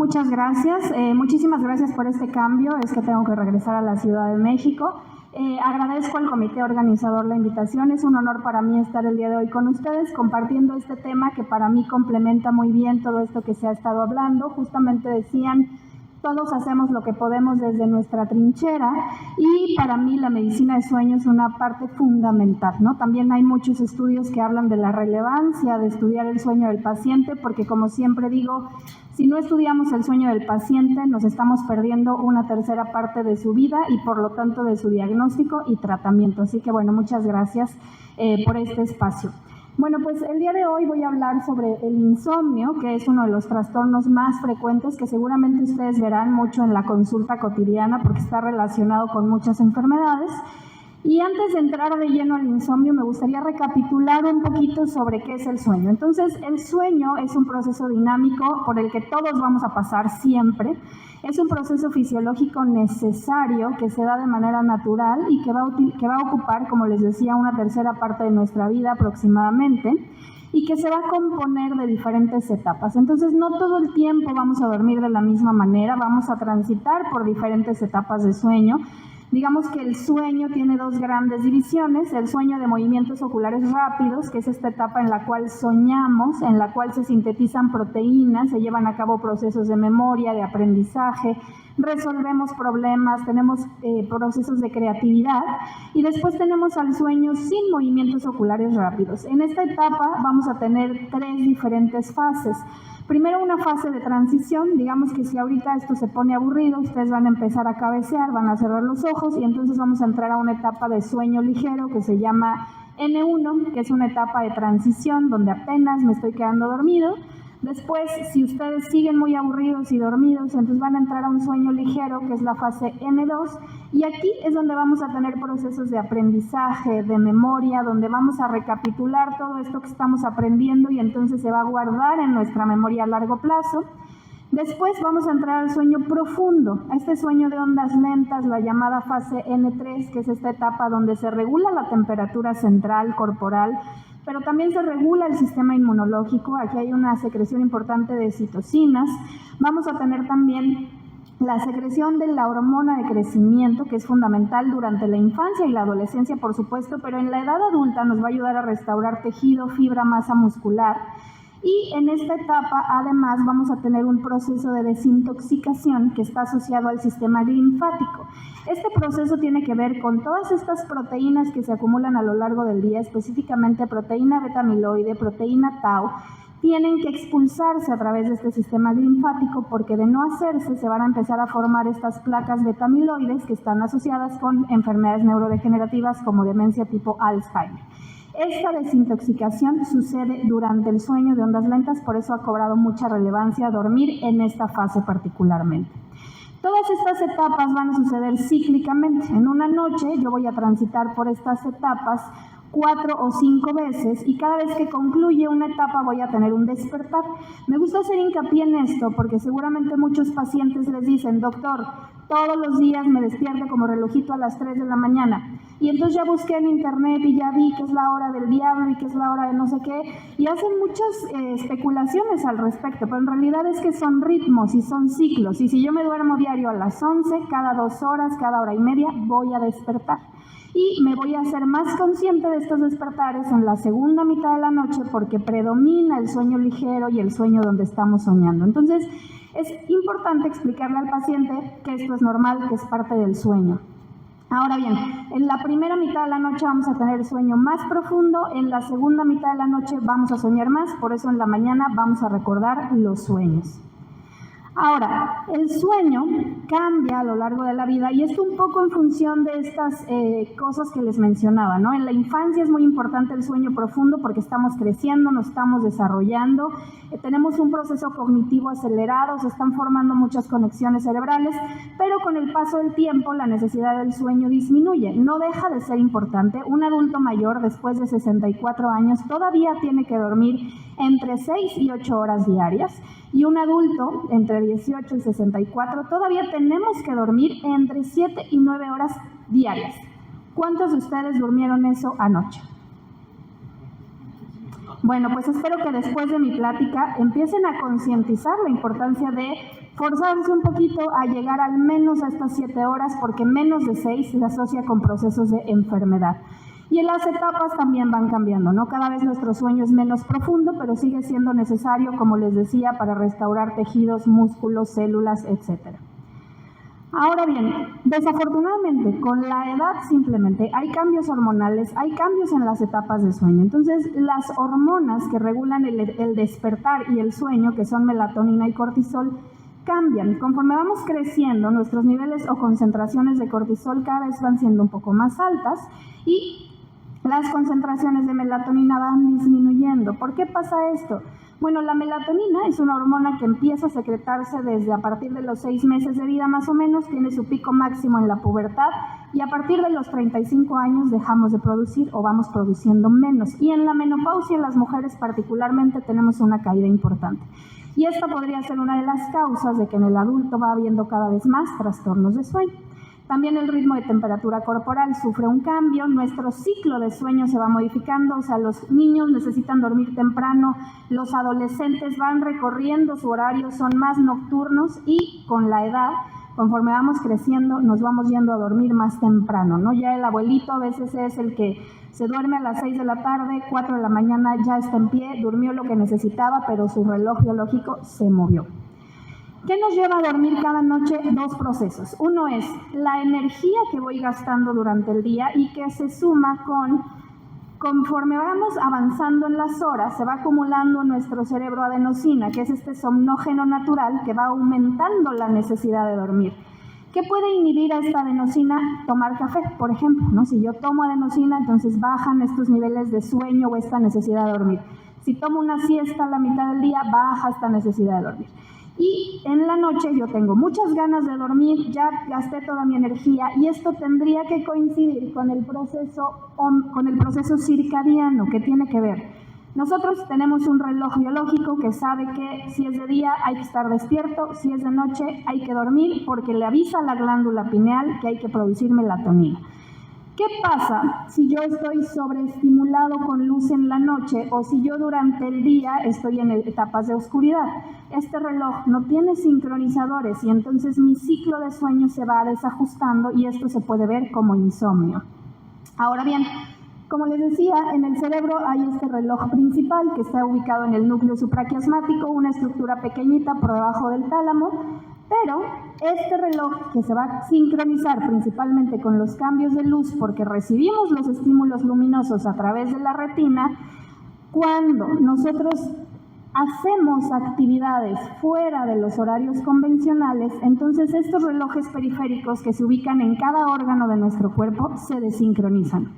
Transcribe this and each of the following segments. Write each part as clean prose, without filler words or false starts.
muchas gracias. Muchísimas gracias por este cambio. Es que tengo que regresar a la Ciudad de México. Agradezco al comité organizador la invitación. Es un honor para mí estar el día de hoy con ustedes compartiendo este tema que para mí complementa muy bien todo esto que se ha estado hablando. Justamente decían, todos hacemos lo que podemos desde nuestra trinchera y para mí la medicina de sueño es una parte fundamental, ¿no? También hay muchos estudios que hablan de la relevancia de estudiar el sueño del paciente porque, como siempre digo, si no estudiamos el sueño del paciente nos estamos perdiendo una tercera parte de su vida y por lo tanto de su diagnóstico y tratamiento. Así que bueno, muchas gracias por este espacio. Bueno, pues el día de hoy voy a hablar sobre el insomnio, que es uno de los trastornos más frecuentes que seguramente ustedes verán mucho en la consulta cotidiana porque está relacionado con muchas enfermedades. Y antes de entrar de lleno al insomnio, me gustaría recapitular un poquito sobre qué es el sueño. Entonces, el sueño es un proceso dinámico por el que todos vamos a pasar siempre. Es un proceso fisiológico necesario que se da de manera natural y que va a ocupar, como les decía, una tercera parte de nuestra vida aproximadamente y que se va a componer de diferentes etapas. Entonces, no todo el tiempo vamos a dormir de la misma manera, vamos a transitar por diferentes etapas de sueño. Digamos que el sueño tiene dos grandes divisiones, el sueño de movimientos oculares rápidos, que es esta etapa en la cual soñamos, en la cual se sintetizan proteínas, se llevan a cabo procesos de memoria, de aprendizaje, resolvemos problemas, tenemos procesos de creatividad y después tenemos al sueño sin movimientos oculares rápidos. En esta etapa vamos a tener tres diferentes fases. Primero una fase de transición, digamos que si ahorita esto se pone aburrido, ustedes van a empezar a cabecear, van a cerrar los ojos y entonces vamos a entrar a una etapa de sueño ligero que se llama N1, que es una etapa de transición donde apenas me estoy quedando dormido. Después, si ustedes siguen muy aburridos y dormidos, entonces van a entrar a un sueño ligero, que es la fase N2, y aquí es donde vamos a tener procesos de aprendizaje, de memoria, donde vamos a recapitular todo esto que estamos aprendiendo y entonces se va a guardar en nuestra memoria a largo plazo. Después vamos a entrar al sueño profundo, a este sueño de ondas lentas, la llamada fase N3, que es esta etapa donde se regula la temperatura central corporal, pero también se regula el sistema inmunológico. Aquí hay una secreción importante de citocinas. Vamos a tener también la secreción de la hormona de crecimiento, que es fundamental durante la infancia y la adolescencia, por supuesto, pero en la edad adulta nos va a ayudar a restaurar tejido, fibra, masa muscular. Y en esta etapa, además, vamos a tener un proceso de desintoxicación que está asociado al sistema linfático. Este proceso tiene que ver con todas estas proteínas que se acumulan a lo largo del día, específicamente proteína beta-amiloide, proteína tau, tienen que expulsarse a través de este sistema linfático porque de no hacerse se van a empezar a formar estas placas beta-amiloides que están asociadas con enfermedades neurodegenerativas como demencia tipo Alzheimer. Esta desintoxicación sucede durante el sueño de ondas lentas, por eso ha cobrado mucha relevancia dormir en esta fase particularmente. Todas estas etapas van a suceder cíclicamente. En una noche yo voy a transitar por estas etapas 4 o 5 veces y cada vez que concluye una etapa voy a tener un despertar. Me gusta hacer hincapié en esto porque seguramente muchos pacientes les dicen, doctor, todos los días me despierto como relojito a las 3 de la mañana y entonces ya busqué en internet y ya vi que es la hora del diablo y que es la hora de no sé qué y hacen muchas especulaciones al respecto, pero en realidad es que son ritmos y son ciclos y si yo me duermo diario a las 11, cada 2 horas, cada hora y media voy a despertar. Y me voy a hacer más consciente de estos despertares en la segunda mitad de la noche porque predomina el sueño ligero y el sueño donde estamos soñando. Entonces, es importante explicarle al paciente que esto es normal, que es parte del sueño. Ahora bien, en la primera mitad de la noche vamos a tener sueño más profundo, en la segunda mitad de la noche vamos a soñar más, por eso en la mañana vamos a recordar los sueños. Ahora, el sueño cambia a lo largo de la vida y esto un poco en función de estas cosas que les mencionaba, ¿no? En la infancia es muy importante el sueño profundo porque estamos creciendo, nos estamos desarrollando, tenemos un proceso cognitivo acelerado, se están formando muchas conexiones cerebrales, pero con el paso del tiempo la necesidad del sueño disminuye. No deja de ser importante. Un adulto mayor después de 64 años todavía tiene que dormir entre 6 y 8 horas diarias y un adulto entre 18 y 64 todavía tenemos que dormir entre 7 y 9 horas diarias. ¿Cuántos de ustedes durmieron eso anoche? Bueno, pues espero que después de mi plática empiecen a concientizar la importancia de forzarse un poquito a llegar al menos a estas 7 horas, porque menos de 6 se asocia con procesos de enfermedad. Y en las etapas también van cambiando, ¿no? Cada vez nuestro sueño es menos profundo, pero sigue siendo necesario, como les decía, para restaurar tejidos, músculos, células, etcétera. Ahora bien, desafortunadamente, con la edad simplemente hay cambios hormonales, hay cambios en las etapas de sueño. Entonces, las hormonas que regulan el despertar y el sueño, que son melatonina y cortisol, cambian. Conforme vamos creciendo, nuestros niveles o concentraciones de cortisol cada vez van siendo un poco más altas y las concentraciones de melatonina van disminuyendo. ¿Por qué pasa esto? Bueno, la melatonina es una hormona que empieza a secretarse desde a partir de los 6 meses de vida más o menos, tiene su pico máximo en la pubertad y a partir de los 35 años dejamos de producir o vamos produciendo menos. Y en la menopausia, en las mujeres particularmente, tenemos una caída importante. Y esta podría ser una de las causas de que en el adulto va habiendo cada vez más trastornos de sueño. También el ritmo de temperatura corporal sufre un cambio, nuestro ciclo de sueño se va modificando, o sea, los niños necesitan dormir temprano, los adolescentes van recorriendo su horario, son más nocturnos y con la edad, conforme vamos creciendo, nos vamos yendo a dormir más temprano, ¿no? Ya el abuelito a veces es el que se duerme a las 6 de la tarde, 4 de la mañana ya está en pie, durmió lo que necesitaba, pero su reloj biológico se movió. ¿Qué nos lleva a dormir cada noche? 2 procesos. Uno es la energía que voy gastando durante el día y que se suma conforme vamos avanzando en las horas, se va acumulando en nuestro cerebro adenosina, que es este somnógeno natural que va aumentando la necesidad de dormir. ¿Qué puede inhibir a esta adenosina? Tomar café, por ejemplo, ¿no? Si yo tomo adenosina, entonces bajan estos niveles de sueño o esta necesidad de dormir. Si tomo una siesta a la mitad del día, baja esta necesidad de dormir. Y en la noche yo tengo muchas ganas de dormir, ya gasté toda mi energía y esto tendría que coincidir con el proceso circadiano que tiene que ver. Nosotros tenemos un reloj biológico que sabe que si es de día hay que estar despierto, si es de noche hay que dormir porque le avisa a la glándula pineal que hay que producir melatonina. ¿Qué pasa si yo estoy sobreestimulado con luz en la noche o si yo durante el día estoy en etapas de oscuridad? Este reloj no tiene sincronizadores y entonces mi ciclo de sueño se va desajustando y esto se puede ver como insomnio. Ahora bien, como les decía, en el cerebro hay este reloj principal que está ubicado en el núcleo supraquiasmático, una estructura pequeñita por debajo del tálamo, pero este reloj que se va a sincronizar principalmente con los cambios de luz porque recibimos los estímulos luminosos a través de la retina, cuando nosotros hacemos actividades fuera de los horarios convencionales, entonces estos relojes periféricos que se ubican en cada órgano de nuestro cuerpo se desincronizan.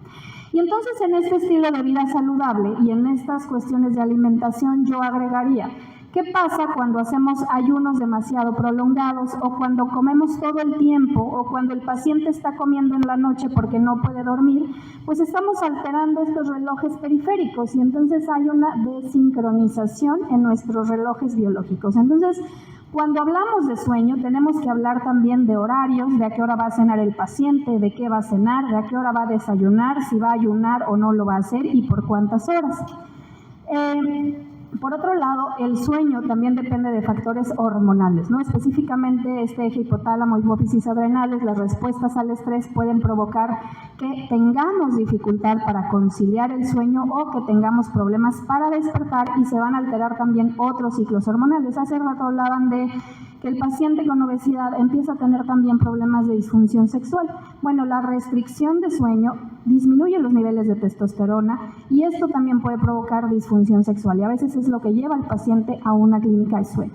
Y entonces en este estilo de vida saludable y en estas cuestiones de alimentación yo agregaría, ¿qué pasa cuando hacemos ayunos demasiado prolongados o cuando comemos todo el tiempo o cuando el paciente está comiendo en la noche porque no puede dormir? Pues estamos alterando estos relojes periféricos y entonces hay una desincronización en nuestros relojes biológicos. Entonces, cuando hablamos de sueño, tenemos que hablar también de horarios, de a qué hora va a cenar el paciente, de qué va a cenar, de a qué hora va a desayunar, si va a ayunar o no lo va a hacer y por cuántas horas. Por otro lado, el sueño también depende de factores hormonales, ¿no? Específicamente este eje hipotálamo, hipófisis adrenales, las respuestas al estrés pueden provocar que tengamos dificultad para conciliar el sueño o que tengamos problemas para despertar y se van a alterar también otros ciclos hormonales. Hace rato hablaban de que el paciente con obesidad empieza a tener también problemas de disfunción sexual. Bueno, la restricción de sueño disminuye los niveles de testosterona y esto también puede provocar disfunción sexual y a veces es lo que lleva al paciente a una clínica de sueño.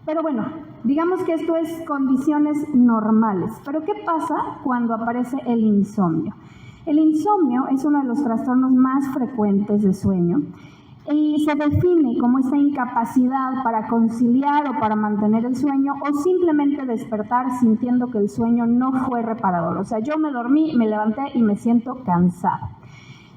Pero bueno, digamos que esto es condiciones normales. Pero ¿qué pasa cuando aparece el insomnio? El insomnio es uno de los trastornos más frecuentes de sueño y se define como esta incapacidad para conciliar o para mantener el sueño o simplemente despertar sintiendo que el sueño no fue reparador. O sea, yo me dormí, me levanté y me siento cansada.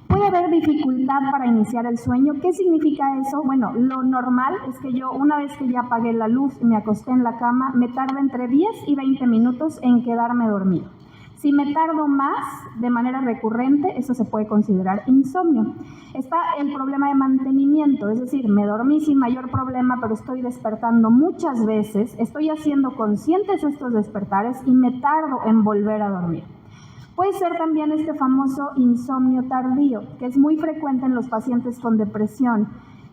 Puede haber dificultad para iniciar el sueño. ¿Qué significa eso? Bueno, lo normal es que yo, una vez que ya apagué la luz y me acosté en la cama, me tarda entre 10 y 20 minutos en quedarme dormido. Si me tardo más de manera recurrente, eso se puede considerar insomnio. Está el problema de mantenimiento, es decir, me dormí sin mayor problema, pero estoy despertando muchas veces, estoy haciendo conscientes estos despertares y me tardo en volver a dormir. Puede ser también este famoso insomnio tardío, que es muy frecuente en los pacientes con depresión,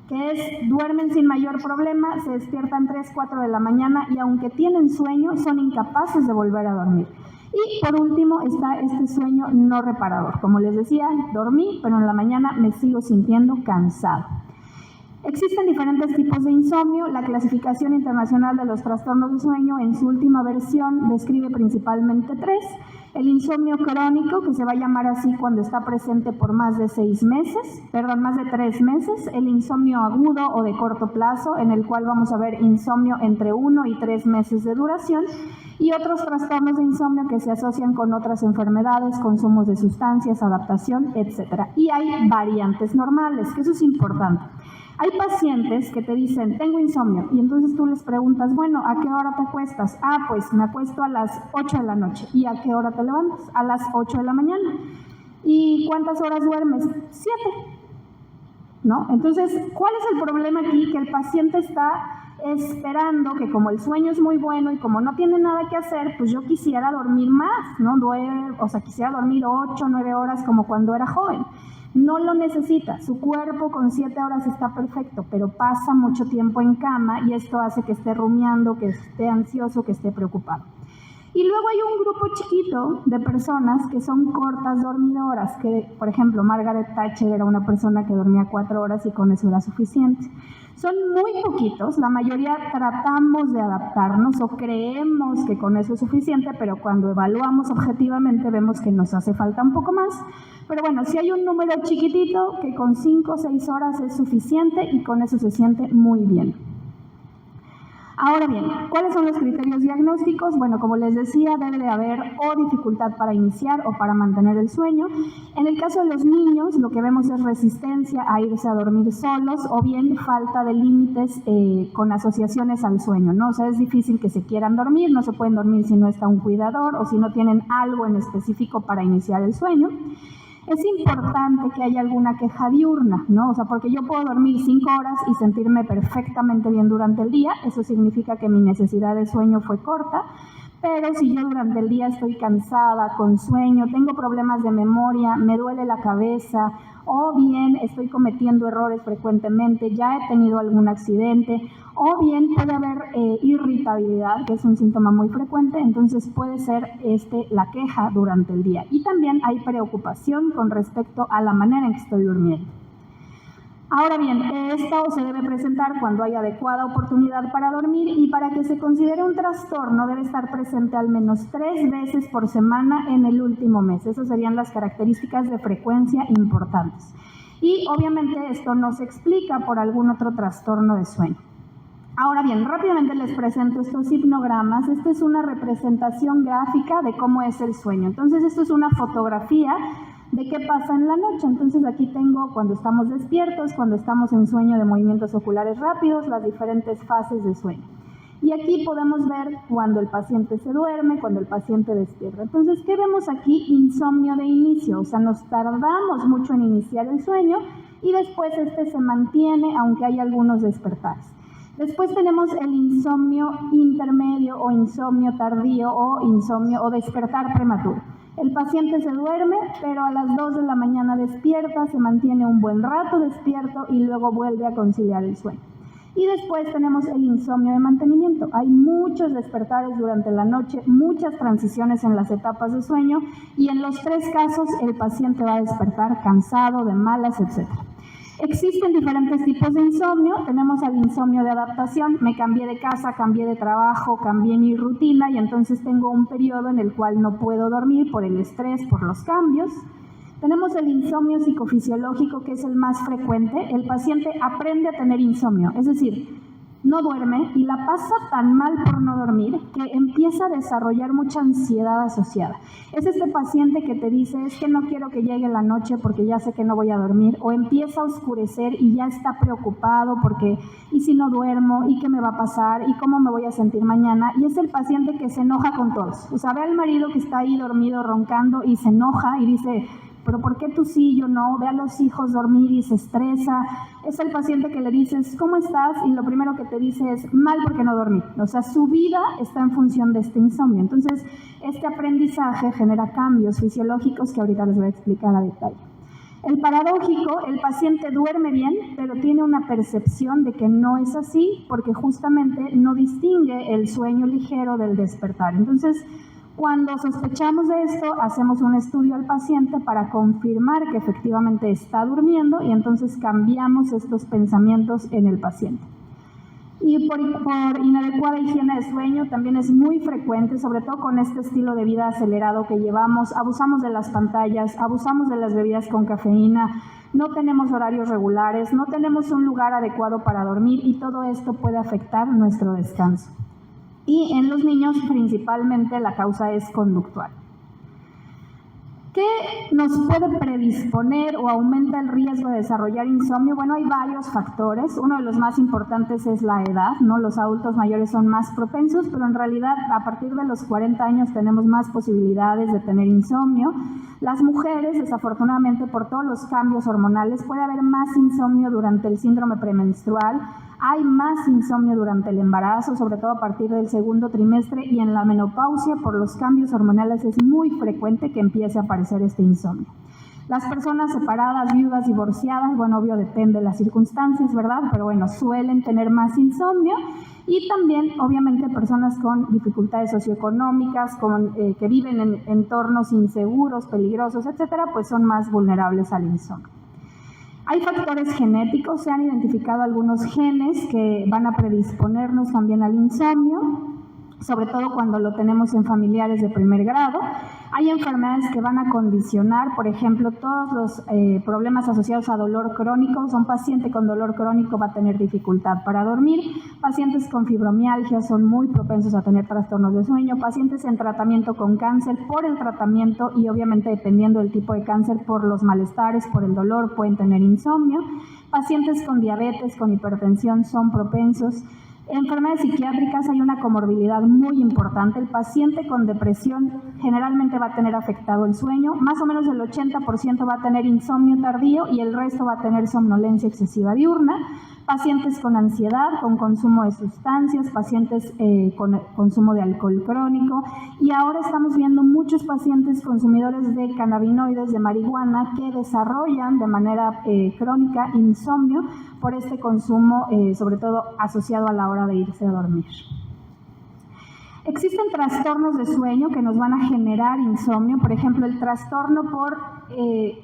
que es duermen sin mayor problema, se despiertan 3, 4 de la mañana y aunque tienen sueño, son incapaces de volver a dormir. Y por último está este sueño no reparador. Como les decía, dormí, pero en la mañana me sigo sintiendo cansado. Existen diferentes tipos de insomnio. La Clasificación Internacional de los Trastornos de Sueño, en su última versión, describe principalmente 3. El insomnio crónico, que se va a llamar así cuando está presente por más de 3 meses. El insomnio agudo o de corto plazo, en el cual vamos a ver insomnio entre 1 y 3 meses de duración. Y otros trastornos de insomnio que se asocian con otras enfermedades, consumos de sustancias, adaptación, etc. Y hay variantes normales, que eso es importante. Hay pacientes que te dicen, tengo insomnio, y entonces tú les preguntas, bueno, ¿a qué hora te acuestas? Ah, pues me acuesto a las 8 de la noche. ¿Y a qué hora te levantas? A las 8 de la mañana. ¿Y cuántas horas duermes? 7. ¿No? Entonces, ¿cuál es el problema aquí? Que el paciente está esperando que como el sueño es muy bueno y como no tiene nada que hacer, pues yo quisiera dormir más, ¿no? Quisiera dormir 8, 9 horas como cuando era joven. No lo necesita, su cuerpo con 7 horas está perfecto, pero pasa mucho tiempo en cama y esto hace que esté rumiando, que esté ansioso, que esté preocupado. Y luego hay un grupo chiquito de personas que son cortas dormidoras, que por ejemplo Margaret Thatcher era una persona que dormía 4 horas y con eso era suficiente. Son muy poquitos, la mayoría tratamos de adaptarnos o creemos que con eso es suficiente, pero cuando evaluamos objetivamente vemos que nos hace falta un poco más. Pero bueno, si hay un número chiquitito que con 5 o 6 horas es suficiente y con eso se siente muy bien. Ahora bien, ¿cuáles son los criterios diagnósticos? Bueno, como les decía, debe de haber o dificultad para iniciar o para mantener el sueño. En el caso de los niños, lo que vemos es resistencia a irse a dormir solos o bien falta de límites con asociaciones al sueño, ¿no? O sea, es difícil que se quieran dormir, no se pueden dormir si no está un cuidador o si no tienen algo en específico para iniciar el sueño. Es importante que haya alguna queja diurna, ¿no? O sea, porque yo puedo dormir 5 horas y sentirme perfectamente bien durante el día, eso significa que mi necesidad de sueño fue corta, pero si yo durante el día estoy cansada, con sueño, tengo problemas de memoria, me duele la cabeza, o bien estoy cometiendo errores frecuentemente, ya he tenido algún accidente, o bien puede haber irritabilidad, que es un síntoma muy frecuente, entonces puede ser la queja durante el día. Y también hay preocupación con respecto a la manera en que estoy durmiendo. Ahora bien, esto se debe presentar cuando hay adecuada oportunidad para dormir y para que se considere un trastorno debe estar presente al menos 3 veces por semana en el último mes. Esas serían las características de frecuencia importantes. Y obviamente esto no se explica por algún otro trastorno de sueño. Ahora bien, rápidamente les presento estos hipnogramas. Esta es una representación gráfica de cómo es el sueño. Entonces, esto es una fotografía de qué pasa en la noche. Entonces, aquí tengo cuando estamos despiertos, cuando estamos en sueño de movimientos oculares rápidos, las diferentes fases de sueño. Y aquí podemos ver cuando el paciente se duerme, cuando el paciente despierta. Entonces, ¿qué vemos aquí? Insomnio de inicio, o sea, nos tardamos mucho en iniciar el sueño y después se mantiene, aunque hay algunos despertares. Después tenemos el insomnio intermedio o insomnio tardío o insomnio o despertar prematuro. El paciente se duerme, pero a las 2 de la mañana despierta, se mantiene un buen rato despierto y luego vuelve a conciliar el sueño. Y después tenemos el insomnio de mantenimiento. Hay muchos despertares durante la noche, muchas transiciones en las etapas de sueño y en los 3 casos el paciente va a despertar cansado, de malas, etc. Existen diferentes tipos de insomnio. Tenemos el insomnio de adaptación. Me cambié de casa, cambié de trabajo, cambié mi rutina y entonces tengo un periodo en el cual no puedo dormir por el estrés, por los cambios. Tenemos el insomnio psicofisiológico, que es el más frecuente. El paciente aprende a tener insomnio, es decir, no duerme y la pasa tan mal por no dormir que empieza a desarrollar mucha ansiedad asociada. Es este paciente que te dice, es que no quiero que llegue la noche porque ya sé que no voy a dormir, o empieza a oscurecer y ya está preocupado porque, ¿y si no duermo? ¿Y qué me va a pasar? ¿Y cómo me voy a sentir mañana? Y es el paciente que se enoja con todos. O sea, ve al marido que está ahí dormido, roncando, y se enoja y dice, pero ¿por qué tú sí, yo no? Ve a los hijos dormir y se estresa. Es el paciente que le dices, ¿cómo estás? Y lo primero que te dice es, mal porque no dormí. O sea, su vida está en función de este insomnio. Entonces, este aprendizaje genera cambios fisiológicos que ahorita les voy a explicar a detalle. El paradójico, el paciente duerme bien, pero tiene una percepción de que no es así porque justamente no distingue el sueño ligero del despertar. Entonces, cuando sospechamos de esto, hacemos un estudio al paciente para confirmar que efectivamente está durmiendo y entonces cambiamos estos pensamientos en el paciente. Y por inadecuada higiene de sueño también es muy frecuente, sobre todo con este estilo de vida acelerado que llevamos. Abusamos de las pantallas, abusamos de las bebidas con cafeína, no tenemos horarios regulares, no tenemos un lugar adecuado para dormir y todo esto puede afectar nuestro descanso. Y en los niños principalmente la causa es conductual. ¿Qué nos puede predisponer o aumenta el riesgo de desarrollar insomnio? Bueno, hay varios factores. Uno de los más importantes es la edad, ¿no? Los adultos mayores son más propensos, pero en realidad a partir de los 40 años tenemos más posibilidades de tener insomnio. Las mujeres, desafortunadamente, por todos los cambios hormonales, puede haber más insomnio durante el síndrome premenstrual. Hay más insomnio durante el embarazo, sobre todo a partir del segundo trimestre, y en la menopausia, por los cambios hormonales, es muy frecuente que empiece a aparecer este insomnio. Las personas separadas, viudas, divorciadas, bueno, obvio depende de las circunstancias, ¿verdad? Pero bueno, suelen tener más insomnio. Y también, obviamente, personas con dificultades socioeconómicas, que viven en entornos inseguros, peligrosos, etcétera, pues son más vulnerables al insomnio. Hay factores genéticos, se han identificado algunos genes que van a predisponernos también al insomnio, sobre todo cuando lo tenemos en familiares de primer grado. Hay enfermedades que van a condicionar, por ejemplo, todos los problemas asociados a dolor crónico. Un paciente con dolor crónico va a tener dificultad para dormir. Pacientes con fibromialgia son muy propensos a tener trastornos de sueño. Pacientes en tratamiento con cáncer, por el tratamiento y obviamente dependiendo del tipo de cáncer, por los malestares, por el dolor, pueden tener insomnio. Pacientes con diabetes, con hipertensión son propensos. En enfermedades psiquiátricas hay una comorbilidad muy importante. El paciente con depresión generalmente va a tener afectado el sueño. Más o menos el 80% va a tener insomnio tardío y el resto va a tener somnolencia excesiva diurna. Pacientes con ansiedad, con consumo de sustancias, pacientes con consumo de alcohol crónico. Y ahora estamos viendo muchos pacientes consumidores de cannabinoides, de marihuana, que desarrollan de manera crónica insomnio por este consumo, sobre todo asociado a la hora de irse a dormir. Existen trastornos de sueño que nos van a generar insomnio, por ejemplo, el trastorno por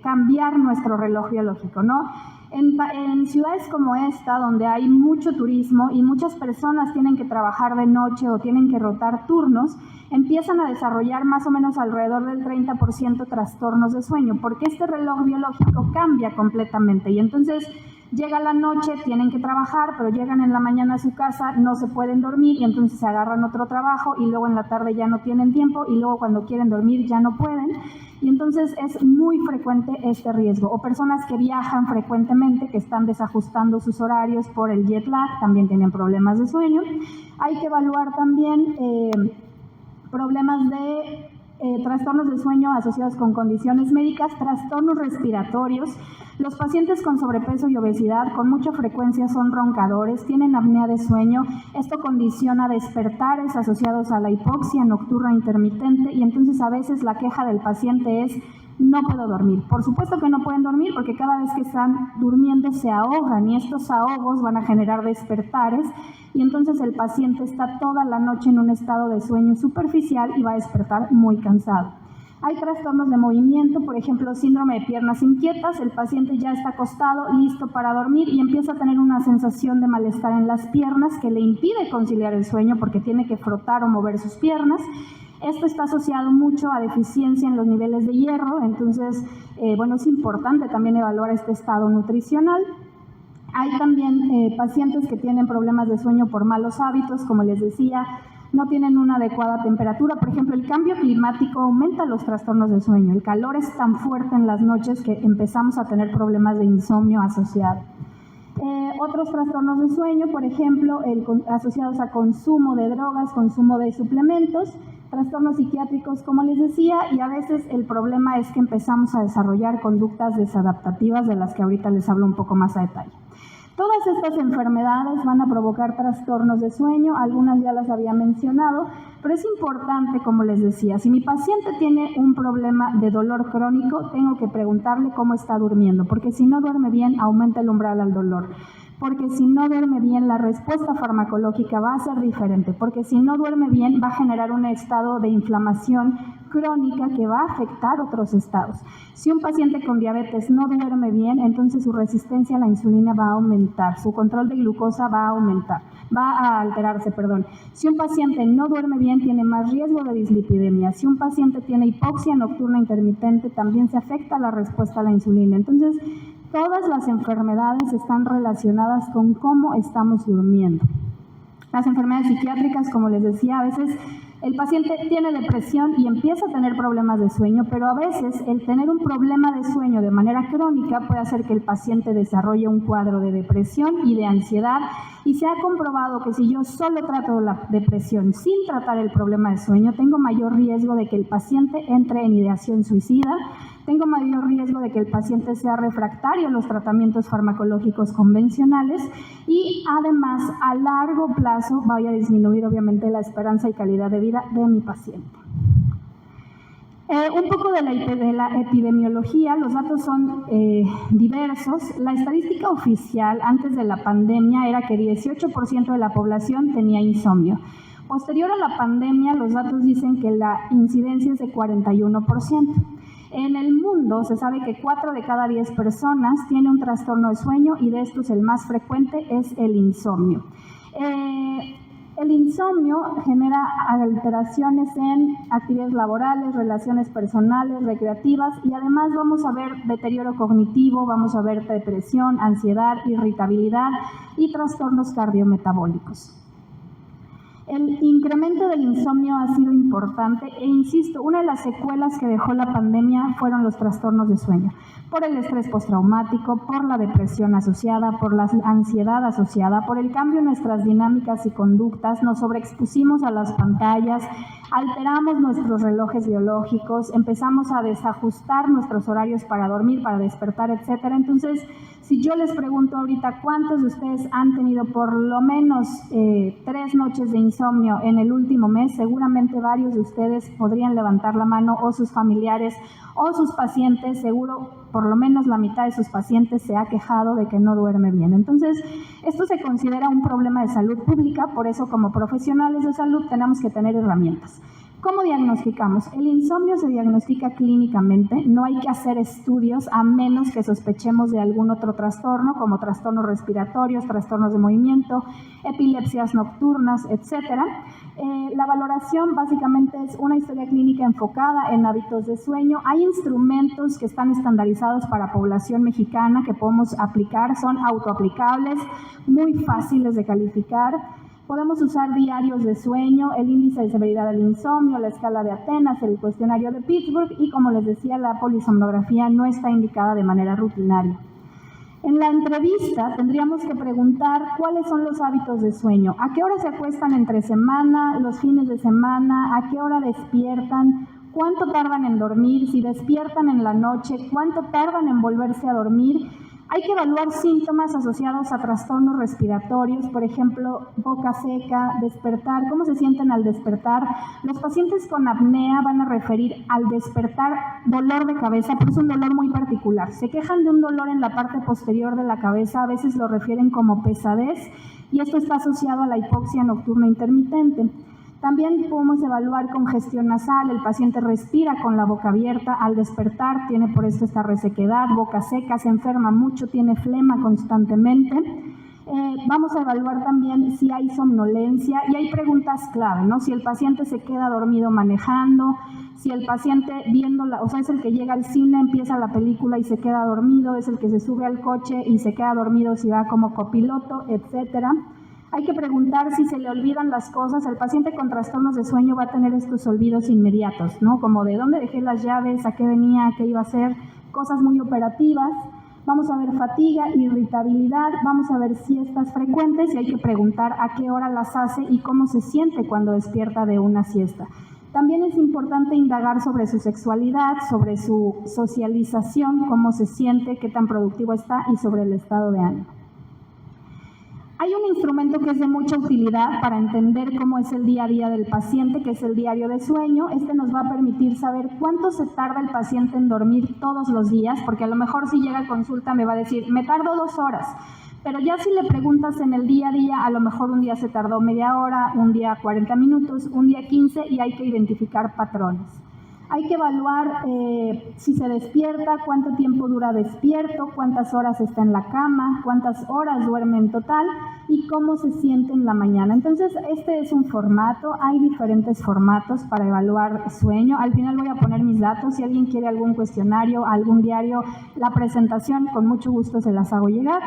cambiar nuestro reloj biológico, ¿no? En ciudades como esta, donde hay mucho turismo y muchas personas tienen que trabajar de noche o tienen que rotar turnos, empiezan a desarrollar más o menos alrededor del 30% trastornos de sueño, porque este reloj biológico cambia completamente y entonces llega la noche, tienen que trabajar, pero llegan en la mañana a su casa, no se pueden dormir y entonces se agarran otro trabajo y luego en la tarde ya no tienen tiempo y luego cuando quieren dormir ya no pueden. Y entonces es muy frecuente este riesgo. O personas que viajan frecuentemente, que están desajustando sus horarios por el jet lag, también tienen problemas de sueño. Hay que evaluar también problemas de trastornos de sueño asociados con condiciones médicas, trastornos respiratorios. Los pacientes con sobrepeso y obesidad con mucha frecuencia son roncadores, tienen apnea de sueño. Esto condiciona despertares asociados a la hipoxia nocturna intermitente y entonces a veces la queja del paciente es no puedo dormir. Por supuesto que no pueden dormir porque cada vez que están durmiendo se ahogan y estos ahogos van a generar despertares y entonces el paciente está toda la noche en un estado de sueño superficial y va a despertar muy cansado. Hay trastornos de movimiento, por ejemplo, síndrome de piernas inquietas. El paciente ya está acostado, listo para dormir y empieza a tener una sensación de malestar en las piernas que le impide conciliar el sueño porque tiene que frotar o mover sus piernas. Esto está asociado mucho a deficiencia en los niveles de hierro, entonces, bueno, es importante también evaluar este estado nutricional. Hay también pacientes que tienen problemas de sueño por malos hábitos, como les decía, no tienen una adecuada temperatura. Por ejemplo, el cambio climático aumenta los trastornos de sueño. El calor es tan fuerte en las noches que empezamos a tener problemas de insomnio asociados. Otros trastornos de sueño, por ejemplo, asociados a consumo de drogas, consumo de suplementos, trastornos psiquiátricos, como les decía, y a veces el problema es que empezamos a desarrollar conductas desadaptativas de las que ahorita les hablo un poco más a detalle. Todas estas enfermedades van a provocar trastornos de sueño, algunas ya las había mencionado, pero es importante, como les decía, si mi paciente tiene un problema de dolor crónico, tengo que preguntarle cómo está durmiendo, porque si no duerme bien, aumenta el umbral al dolor. Porque si no duerme bien, la respuesta farmacológica va a ser diferente, porque si no duerme bien, va a generar un estado de inflamación crónica que va a afectar otros estados. Si un paciente con diabetes no duerme bien, entonces su resistencia a la insulina va a aumentar, su control de glucosa va a alterarse. Si un paciente no duerme bien, tiene más riesgo de dislipidemia. Si un paciente tiene hipoxia nocturna intermitente, también se afecta la respuesta a la insulina. Entonces, todas las enfermedades están relacionadas con cómo estamos durmiendo. Las enfermedades psiquiátricas, como les decía, a veces el paciente tiene depresión y empieza a tener problemas de sueño, pero a veces el tener un problema de sueño de manera crónica puede hacer que el paciente desarrolle un cuadro de depresión y de ansiedad, y se ha comprobado que si yo solo trato la depresión sin tratar el problema de sueño, tengo mayor riesgo de que el paciente entre en ideación suicida, tengo mayor riesgo de que el paciente sea refractario a los tratamientos farmacológicos convencionales y además a largo plazo vaya a disminuir obviamente la esperanza y calidad de vida de mi paciente. Un poco de la epidemiología, los datos son diversos. La estadística oficial antes de la pandemia era que 18% de la población tenía insomnio. Posterior a la pandemia, los datos dicen que la incidencia es de 41%. En el mundo se sabe que 4 de cada 10 personas tiene un trastorno de sueño y de estos el más frecuente es el insomnio. El insomnio genera alteraciones en actividades laborales, relaciones personales, recreativas, y además vamos a ver deterioro cognitivo, vamos a ver depresión, ansiedad, irritabilidad y trastornos cardiometabólicos. El incremento del insomnio ha sido importante e insisto, una de las secuelas que dejó la pandemia fueron los trastornos de sueño, por el estrés postraumático, por la depresión asociada, por la ansiedad asociada, por el cambio en nuestras dinámicas y conductas, nos sobreexpusimos a las pantallas, alteramos nuestros relojes biológicos, empezamos a desajustar nuestros horarios para dormir, para despertar, etcétera. Entonces, si yo les pregunto ahorita cuántos de ustedes han tenido por lo menos 3 noches de insomnio en el último mes, seguramente varios de ustedes podrían levantar la mano, o sus familiares o sus pacientes, seguro por lo menos la mitad de sus pacientes se ha quejado de que no duerme bien. Entonces, esto se considera un problema de salud pública, por eso como profesionales de salud tenemos que tener herramientas. ¿Cómo diagnosticamos? El insomnio se diagnostica clínicamente, no hay que hacer estudios a menos que sospechemos de algún otro trastorno, como trastornos respiratorios, trastornos de movimiento, epilepsias nocturnas, etcétera. La valoración básicamente es una historia clínica enfocada en hábitos de sueño. Hay instrumentos que están estandarizados para población mexicana que podemos aplicar, son autoaplicables, muy fáciles de calificar. Podemos usar diarios de sueño, el índice de severidad del insomnio, la escala de Atenas, el cuestionario de Pittsburgh y, como les decía, la polisomnografía no está indicada de manera rutinaria. En la entrevista tendríamos que preguntar cuáles son los hábitos de sueño, a qué hora se acuestan entre semana, los fines de semana, a qué hora despiertan, cuánto tardan en dormir, si despiertan en la noche, cuánto tardan en volverse a dormir. Hay que evaluar síntomas asociados a trastornos respiratorios, por ejemplo, boca seca, despertar, cómo se sienten al despertar. Los pacientes con apnea van a referir al despertar dolor de cabeza, pero es un dolor muy particular. Se quejan de un dolor en la parte posterior de la cabeza, a veces lo refieren como pesadez, y esto está asociado a la hipoxia nocturna intermitente. También podemos evaluar congestión nasal, el paciente respira con la boca abierta, al despertar tiene por esto esta resequedad, boca seca, se enferma mucho, tiene flema constantemente. Vamos a evaluar también si hay somnolencia y hay preguntas clave, ¿no? Si el paciente se queda dormido manejando, si el paciente viéndola, o sea, es el que llega al cine, empieza la película y se queda dormido, es el que se sube al coche y se queda dormido si va como copiloto, etcétera. Hay que preguntar si se le olvidan las cosas. El paciente con trastornos de sueño va a tener estos olvidos inmediatos, ¿no? Como de dónde dejé las llaves, a qué venía, qué iba a hacer, cosas muy operativas. Vamos a ver fatiga, irritabilidad, vamos a ver siestas frecuentes y hay que preguntar a qué hora las hace y cómo se siente cuando despierta de una siesta. También es importante indagar sobre su sexualidad, sobre su socialización, cómo se siente, qué tan productivo está y sobre el estado de ánimo. Hay un instrumento que es de mucha utilidad para entender cómo es el día a día del paciente, que es el diario de sueño. Este nos va a permitir saber cuánto se tarda el paciente en dormir todos los días, porque a lo mejor si llega a consulta me va a decir, me tardo 2 horas, pero ya si le preguntas en el día a día, a lo mejor un día se tardó media hora, un día 40 minutos, un día 15 y hay que identificar patrones. Hay que evaluar si se despierta, cuánto tiempo dura despierto, cuántas horas está en la cama, cuántas horas duerme en total y cómo se siente en la mañana. Entonces, este es un formato, hay diferentes formatos para evaluar sueño. Al final voy a poner mis datos, si alguien quiere algún cuestionario, algún diario, la presentación, con mucho gusto se las hago llegar.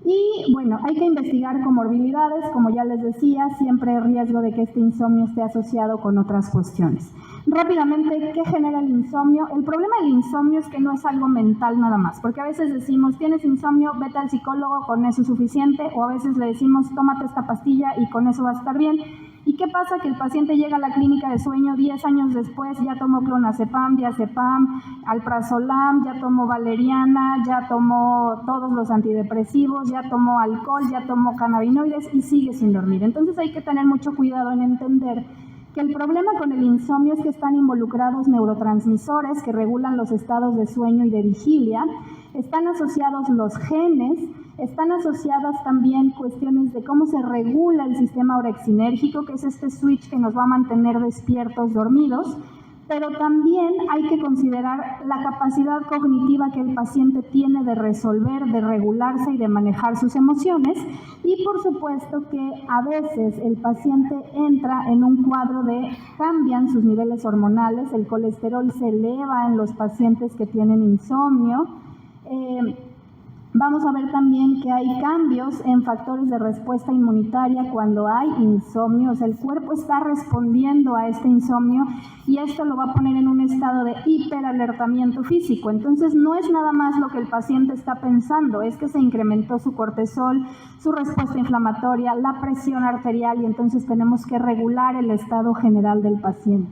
Y bueno, hay que investigar comorbilidades, como ya les decía, siempre hay riesgo de que este insomnio esté asociado con otras cuestiones. Rápidamente, ¿qué genera el insomnio? El problema del insomnio es que no es algo mental nada más, porque a veces decimos, tienes insomnio, vete al psicólogo, con eso es suficiente, o a veces le decimos, tómate esta pastilla y con eso va a estar bien. ¿Y qué pasa? Que el paciente llega a la clínica de sueño 10 años después, ya tomó clonazepam, diazepam, alprazolam, ya tomó valeriana, ya tomó todos los antidepresivos, ya tomó alcohol, ya tomó cannabinoides y sigue sin dormir. Entonces hay que tener mucho cuidado en entender que el problema con el insomnio es que están involucrados neurotransmisores que regulan los estados de sueño y de vigilia, están asociados los genes, están asociadas también cuestiones de cómo se regula el sistema orexinérgico, que es este switch que nos va a mantener despiertos, dormidos, pero también hay que considerar la capacidad cognitiva que el paciente tiene de resolver, de regularse y de manejar sus emociones. Y por supuesto que a veces el paciente entra en un cuadro de cambian sus niveles hormonales, el colesterol se eleva en los pacientes que tienen insomnio. Vamos a ver también que hay cambios en factores de respuesta inmunitaria cuando hay insomnio, o sea, el cuerpo está respondiendo a este insomnio y esto lo va a poner en un estado de hiperalertamiento físico. Entonces no es nada más lo que el paciente está pensando, es que se incrementó su cortisol, su respuesta inflamatoria, la presión arterial y entonces tenemos que regular el estado general del paciente.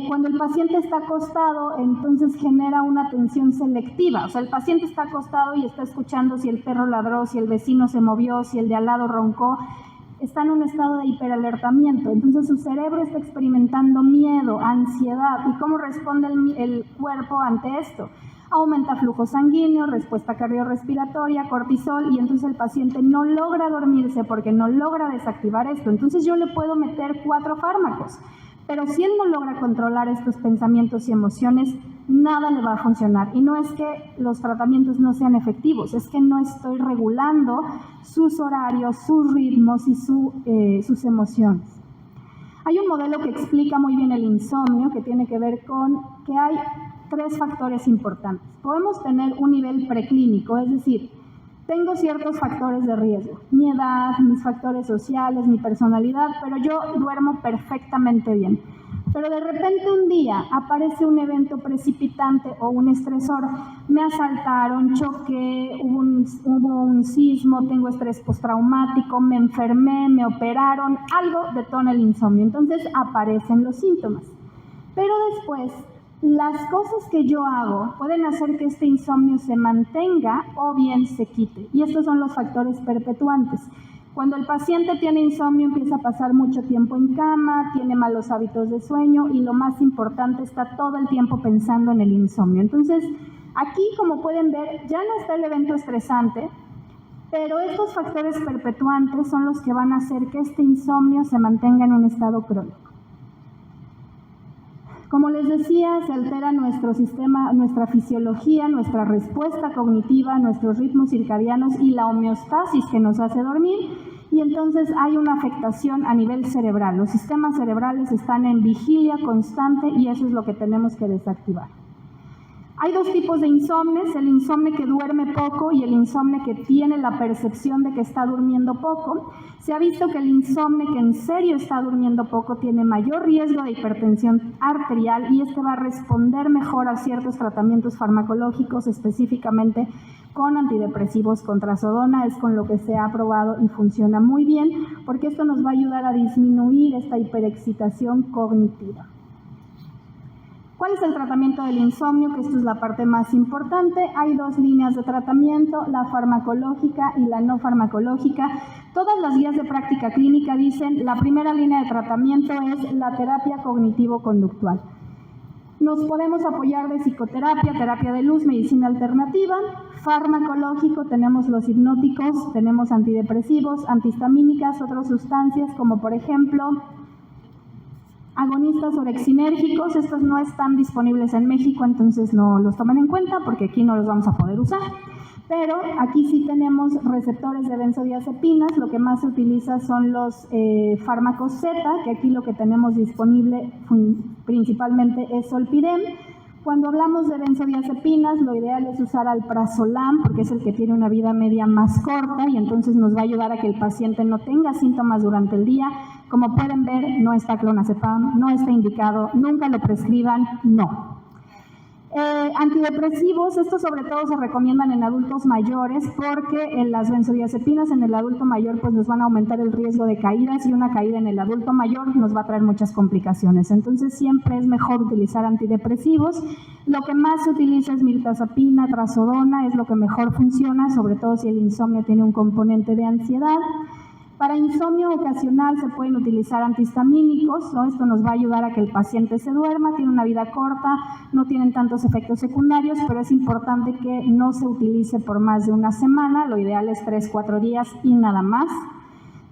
Cuando el paciente está acostado, entonces genera una atención selectiva. O sea, el paciente está acostado y está escuchando si el perro ladró, si el vecino se movió, si el de al lado roncó. Está en un estado de hiperalertamiento. Entonces su cerebro está experimentando miedo, ansiedad. ¿Y cómo responde el cuerpo ante esto? Aumenta flujo sanguíneo, respuesta cardiorrespiratoria, cortisol, y entonces el paciente no logra dormirse porque no logra desactivar esto. Entonces yo le puedo meter 4 fármacos. Pero si él no logra controlar estos pensamientos y emociones, nada le va a funcionar. Y no es que los tratamientos no sean efectivos, es que no estoy regulando sus horarios, sus ritmos y sus emociones. Hay un modelo que explica muy bien el insomnio, que tiene que ver con que hay 3 factores importantes. Podemos tener un nivel preclínico, es decir, tengo ciertos factores de riesgo, mi edad, mis factores sociales, mi personalidad, pero yo duermo perfectamente bien. Pero de repente un día aparece un evento precipitante o un estresor, me asaltaron, choqué, hubo un sismo, tengo estrés postraumático, me enfermé, me operaron, algo detona el insomnio. Entonces aparecen los síntomas. Pero después, las cosas que yo hago pueden hacer que este insomnio se mantenga o bien se quite. Y estos son los factores perpetuantes. Cuando el paciente tiene insomnio empieza a pasar mucho tiempo en cama, tiene malos hábitos de sueño y lo más importante, está todo el tiempo pensando en el insomnio. Entonces, aquí como pueden ver, ya no está el evento estresante, pero estos factores perpetuantes son los que van a hacer que este insomnio se mantenga en un estado crónico. Como les decía, se altera nuestro sistema, nuestra fisiología, nuestra respuesta cognitiva, nuestros ritmos circadianos y la homeostasis que nos hace dormir, y entonces hay una afectación a nivel cerebral. Los sistemas cerebrales están en vigilia constante y eso es lo que tenemos que desactivar. Hay dos tipos de insomnes, el insomnio que duerme poco y el insomnio que tiene la percepción de que está durmiendo poco. Se ha visto que el insomnio que en serio está durmiendo poco tiene mayor riesgo de hipertensión arterial y este va a responder mejor a ciertos tratamientos farmacológicos, específicamente con antidepresivos, con trazodona, es con lo que se ha probado y funciona muy bien, porque esto nos va a ayudar a disminuir esta hiperexcitación cognitiva. ¿Cuál es el tratamiento del insomnio? Que esto es la parte más importante. Hay dos líneas de tratamiento, la farmacológica y la no farmacológica. Todas las guías de práctica clínica dicen la primera línea de tratamiento es la terapia cognitivo-conductual. Nos podemos apoyar de psicoterapia, terapia de luz, medicina alternativa. Farmacológico, tenemos los hipnóticos, tenemos antidepresivos, antihistamínicas, otras sustancias como por ejemplo agonistas orexinérgicos. Estos no están disponibles en México, entonces no los tomen en cuenta porque aquí no los vamos a poder usar. Pero aquí sí tenemos receptores de benzodiazepinas, lo que más se utiliza son los fármacos Z, que aquí lo que tenemos disponible principalmente es Zolpidem. Cuando hablamos de benzodiazepinas, lo ideal es usar alprazolam, porque es el que tiene una vida media más corta y entonces nos va a ayudar a que el paciente no tenga síntomas durante el día. Como pueden ver, no está clonazepam, no está indicado, nunca lo prescriban, no. Antidepresivos, estos sobre todo se recomiendan en adultos mayores porque en las benzodiazepinas en el adulto mayor pues nos van a aumentar el riesgo de caídas y una caída en el adulto mayor nos va a traer muchas complicaciones. Entonces siempre es mejor utilizar antidepresivos. Lo que más se utiliza es mirtazapina, trazodona, es lo que mejor funciona, sobre todo si el insomnio tiene un componente de ansiedad. Para insomnio ocasional se pueden utilizar antihistamínicos, ¿no? Esto nos va a ayudar a que el paciente se duerma, tiene una vida corta, no tienen tantos efectos secundarios, pero es importante que no se utilice por más de una semana, lo ideal es 3-4 días y nada más.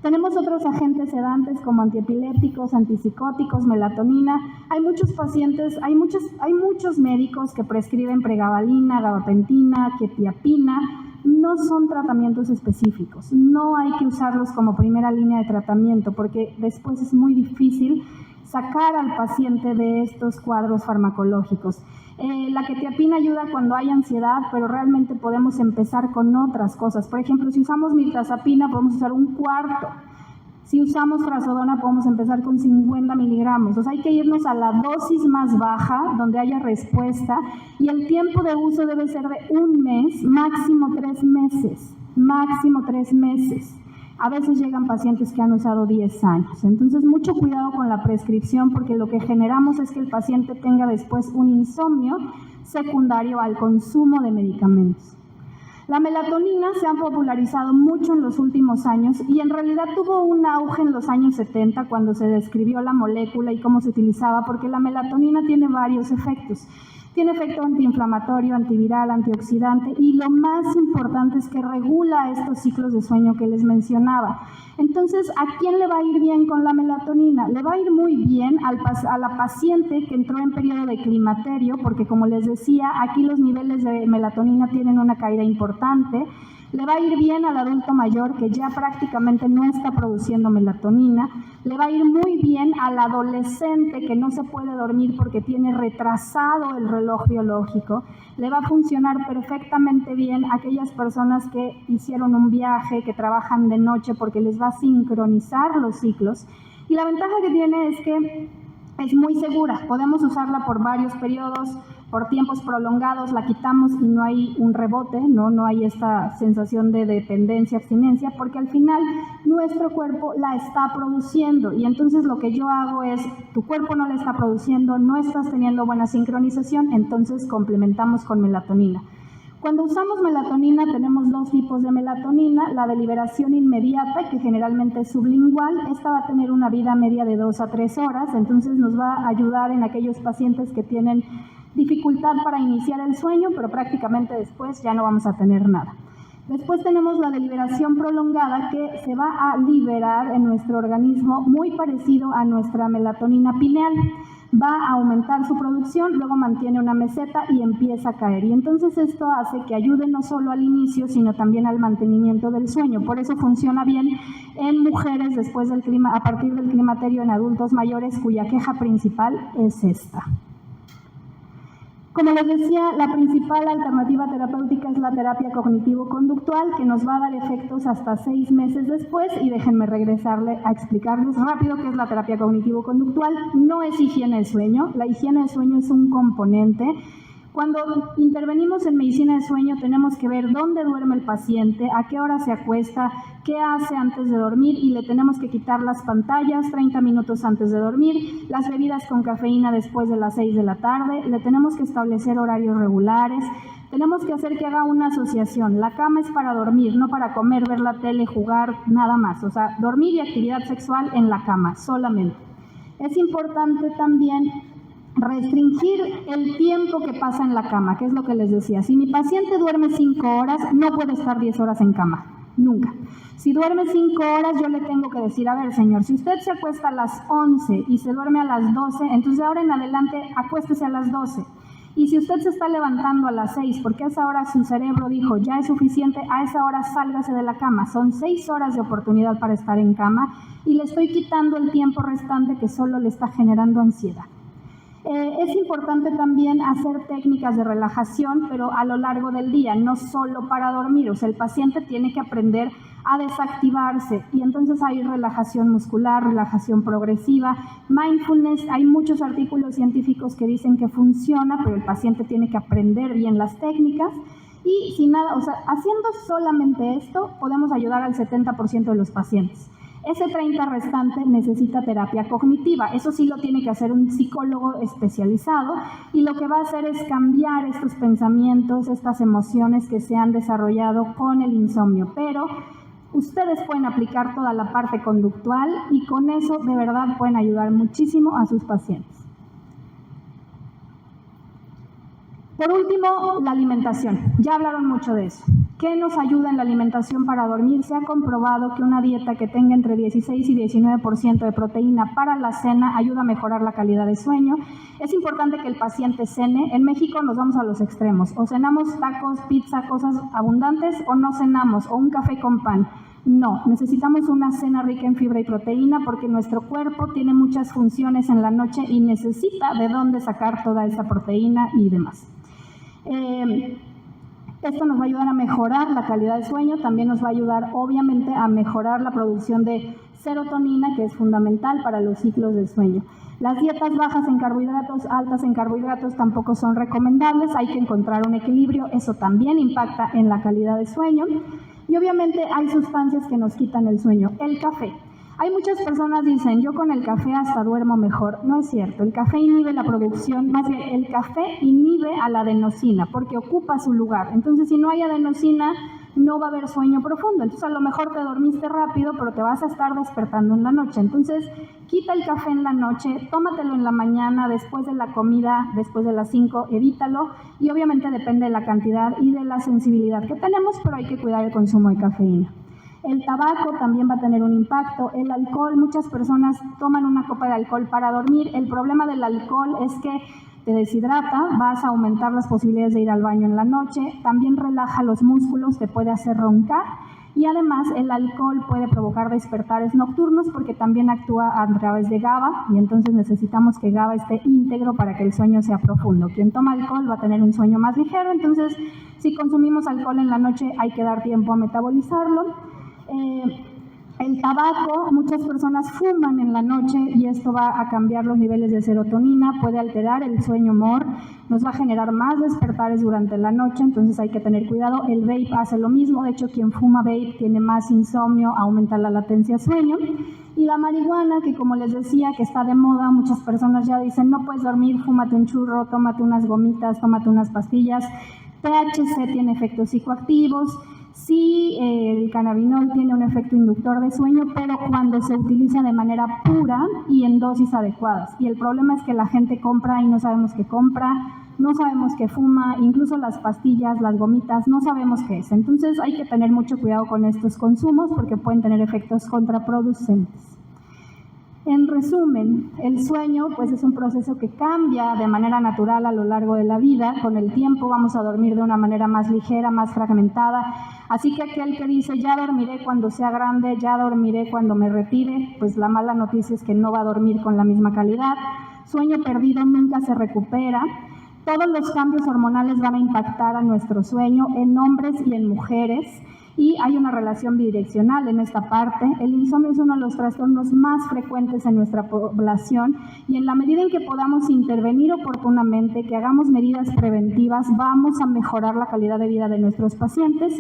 Tenemos otros agentes sedantes como antiepilépticos, antipsicóticos, melatonina. Hay muchos pacientes, hay muchos médicos que prescriben pregabalina, gabapentina, quetiapina. No son tratamientos específicos, no hay que usarlos como primera línea de tratamiento porque después es muy difícil sacar al paciente de estos cuadros farmacológicos. La quetiapina ayuda cuando hay ansiedad, pero realmente podemos empezar con otras cosas. Por ejemplo, si usamos mirtazapina podemos usar 1/4. Si usamos trazodona podemos empezar con 50 miligramos. O sea, hay que irnos a la dosis más baja, donde haya respuesta, y el tiempo de uso debe ser de 1 mes, máximo 3 meses. Máximo 3 meses. A veces llegan pacientes que han usado 10 años. Entonces, mucho cuidado con la prescripción, porque lo que generamos es que el paciente tenga después un insomnio secundario al consumo de medicamentos. La melatonina se ha popularizado mucho en los últimos años y en realidad tuvo un auge en los años 70 cuando se describió la molécula y cómo se utilizaba, porque la melatonina tiene varios efectos. Tiene efecto antiinflamatorio, antiviral, antioxidante y lo más importante es que regula estos ciclos de sueño que les mencionaba. Entonces, ¿a quién le va a ir bien con la melatonina? Le va a ir muy bien a la paciente que entró en periodo de climaterio, porque como les decía, aquí los niveles de melatonina tienen una caída importante. Le va a ir bien al adulto mayor que ya prácticamente no está produciendo melatonina. Le va a ir muy bien al adolescente que no se puede dormir porque tiene retrasado el reloj biológico. Le va a funcionar perfectamente bien a aquellas personas que hicieron un viaje, que trabajan de noche porque les va a sincronizar los ciclos. Y la ventaja que tiene es que es muy segura. Podemos usarla por varios periodos, por tiempos prolongados, la quitamos y no hay un rebote, no hay esta sensación de dependencia, abstinencia, porque al final nuestro cuerpo la está produciendo y entonces lo que yo hago es, tu cuerpo no la está produciendo, no estás teniendo buena sincronización, entonces complementamos con melatonina. Cuando usamos melatonina tenemos dos tipos de melatonina, la de liberación inmediata, que generalmente es sublingual, esta va a tener una vida media de 2 a 3 horas, entonces nos va a ayudar en aquellos pacientes que tienen dificultad para iniciar el sueño, pero prácticamente después ya no vamos a tener nada. Después tenemos la de liberación prolongada, que se va a liberar en nuestro organismo muy parecido a nuestra melatonina pineal. va a aumentar su producción, luego mantiene una meseta y empieza a caer. Y entonces esto hace que ayude no solo al inicio, sino también al mantenimiento del sueño. Por eso funciona bien en mujeres después del a partir del climaterio, en adultos mayores, cuya queja principal es esta. Como les decía, la principal alternativa terapéutica es la terapia cognitivo-conductual, que nos va a dar efectos hasta 6 meses después, y déjenme regresarle a explicarles rápido qué es la terapia cognitivo-conductual. No es higiene de sueño, la higiene de sueño es un componente. Cuando intervenimos en medicina de sueño tenemos que ver dónde duerme el paciente, a qué hora se acuesta, qué hace antes de dormir, y le tenemos que quitar las pantallas 30 minutos antes de dormir, las bebidas con cafeína después de las 6 de la tarde, le tenemos que establecer horarios regulares, tenemos que hacer que haga una asociación. La cama es para dormir, no para comer, ver la tele, jugar, nada más. O sea, dormir y actividad sexual en la cama solamente. Es importante también restringir el tiempo que pasa en la cama, que es lo que les decía. Si mi paciente duerme 5 horas, no puede estar 10 horas en cama, nunca. Si duerme 5 horas, yo le tengo que decir, a ver, señor, si usted se acuesta a las 11 y se duerme a las 12, entonces de ahora en adelante acuéstese a las 12. Y si usted se está levantando a las 6, porque a esa hora su cerebro dijo, ya es suficiente, a esa hora sálgase de la cama. Son 6 horas de oportunidad para estar en cama y le estoy quitando el tiempo restante que solo le está generando ansiedad. Es importante también hacer técnicas de relajación, pero a lo largo del día, no solo para dormir. O sea, el paciente tiene que aprender a desactivarse, y entonces hay relajación muscular, relajación progresiva, mindfulness. Hay muchos artículos científicos que dicen que funciona, pero el paciente tiene que aprender bien las técnicas. Y sin nada, o sea, haciendo solamente esto, podemos ayudar al 70% de los pacientes. Ese 30% restante necesita terapia cognitiva. Eso sí lo tiene que hacer un psicólogo especializado, y lo que va a hacer es cambiar estos pensamientos, estas emociones que se han desarrollado con el insomnio. Pero ustedes pueden aplicar toda la parte conductual y con eso de verdad pueden ayudar muchísimo a sus pacientes. Por último, la alimentación. Ya hablaron mucho de eso. ¿Qué nos ayuda en la alimentación para dormir? Se ha comprobado que una dieta que tenga entre 16 y 19% de proteína para la cena ayuda a mejorar la calidad de sueño. Es importante que el paciente cene. En México nos vamos a los extremos. O cenamos tacos, pizza, cosas abundantes, o no cenamos, o un café con pan. No, necesitamos una cena rica en fibra y proteína, porque nuestro cuerpo tiene muchas funciones en la noche y necesita de dónde sacar toda esa proteína y demás. Esto nos va a ayudar a mejorar la calidad de sueño, también nos va a ayudar obviamente a mejorar la producción de serotonina, que es fundamental para los ciclos del sueño. Las dietas bajas en carbohidratos, altas en carbohidratos tampoco son recomendables, hay que encontrar un equilibrio, eso también impacta en la calidad de sueño. Y obviamente hay sustancias que nos quitan el sueño. El café. Hay muchas personas que dicen, yo con el café hasta duermo mejor. No es cierto, el café inhibe la producción, más bien el café inhibe a la adenosina porque ocupa su lugar. Entonces, si no hay adenosina, no va a haber sueño profundo. Entonces, a lo mejor te dormiste rápido, pero te vas a estar despertando en la noche. Entonces, quita el café en la noche, tómatelo en la mañana, después de la comida, después de las 5, evítalo. Y obviamente depende de la cantidad y de la sensibilidad que tenemos, pero hay que cuidar el consumo de cafeína. El tabaco también va a tener un impacto. El alcohol, muchas personas toman una copa de alcohol para dormir. El problema del alcohol es que te deshidrata, vas a aumentar las posibilidades de ir al baño en la noche, también relaja los músculos, te puede hacer roncar, y además el alcohol puede provocar despertares nocturnos porque también actúa a través de GABA, y entonces necesitamos que GABA esté íntegro para que el sueño sea profundo. Quien toma alcohol va a tener un sueño más ligero, entonces si consumimos alcohol en la noche hay que dar tiempo a metabolizarlo. El tabaco, muchas personas fuman en la noche y esto va a cambiar los niveles de serotonina, puede alterar el sueño MOR, nos va a generar más despertares durante la noche, entonces hay que tener cuidado. El vape hace lo mismo, de hecho quien fuma vape tiene más insomnio, aumenta la latencia sueño. Y la marihuana, que como les decía, que está de moda, muchas personas ya dicen, no puedes dormir, fúmate un churro, tómate unas gomitas, tómate unas pastillas. THC tiene efectos psicoactivos. Sí, el cannabinol tiene un efecto inductor de sueño, pero cuando se utiliza de manera pura y en dosis adecuadas. Y el problema es que la gente compra y no sabemos qué compra, no sabemos qué fuma, incluso las pastillas, las gomitas, no sabemos qué es. Entonces hay que tener mucho cuidado con estos consumos porque pueden tener efectos contraproducentes. En resumen, el sueño pues es un proceso que cambia de manera natural a lo largo de la vida. Con el tiempo vamos a dormir de una manera más ligera, más fragmentada. Así que aquel que dice ya dormiré cuando sea grande, ya dormiré cuando me retire, pues la mala noticia es que no va a dormir con la misma calidad. Sueño perdido nunca se recupera. Todos los cambios hormonales van a impactar a nuestro sueño en hombres y en mujeres. Y hay una relación bidireccional en esta parte. El insomnio es uno de los trastornos más frecuentes en nuestra población y en la medida en que podamos intervenir oportunamente, que hagamos medidas preventivas, vamos a mejorar la calidad de vida de nuestros pacientes.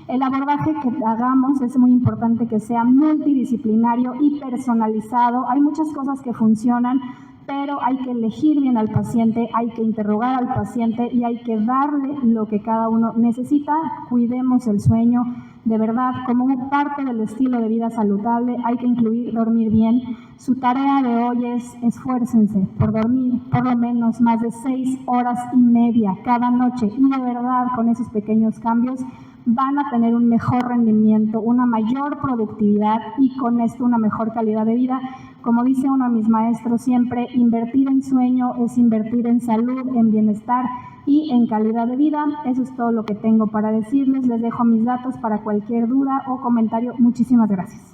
El abordaje que hagamos es muy importante que sea multidisciplinario y personalizado. Hay muchas cosas que funcionan, pero hay que elegir bien al paciente, hay que interrogar al paciente y hay que darle lo que cada uno necesita. Cuidemos el sueño, de verdad, como parte del estilo de vida saludable, hay que incluir dormir bien. Su tarea de hoy es esfuércense por dormir por lo menos más de 6 horas y media cada noche y de verdad con esos pequeños cambios van a tener un mejor rendimiento, una mayor productividad y con esto una mejor calidad de vida. Como dice uno de mis maestros siempre, invertir en sueño es invertir en salud, en bienestar y en calidad de vida. Eso es todo lo que tengo para decirles. Les dejo mis datos para cualquier duda o comentario. Muchísimas gracias.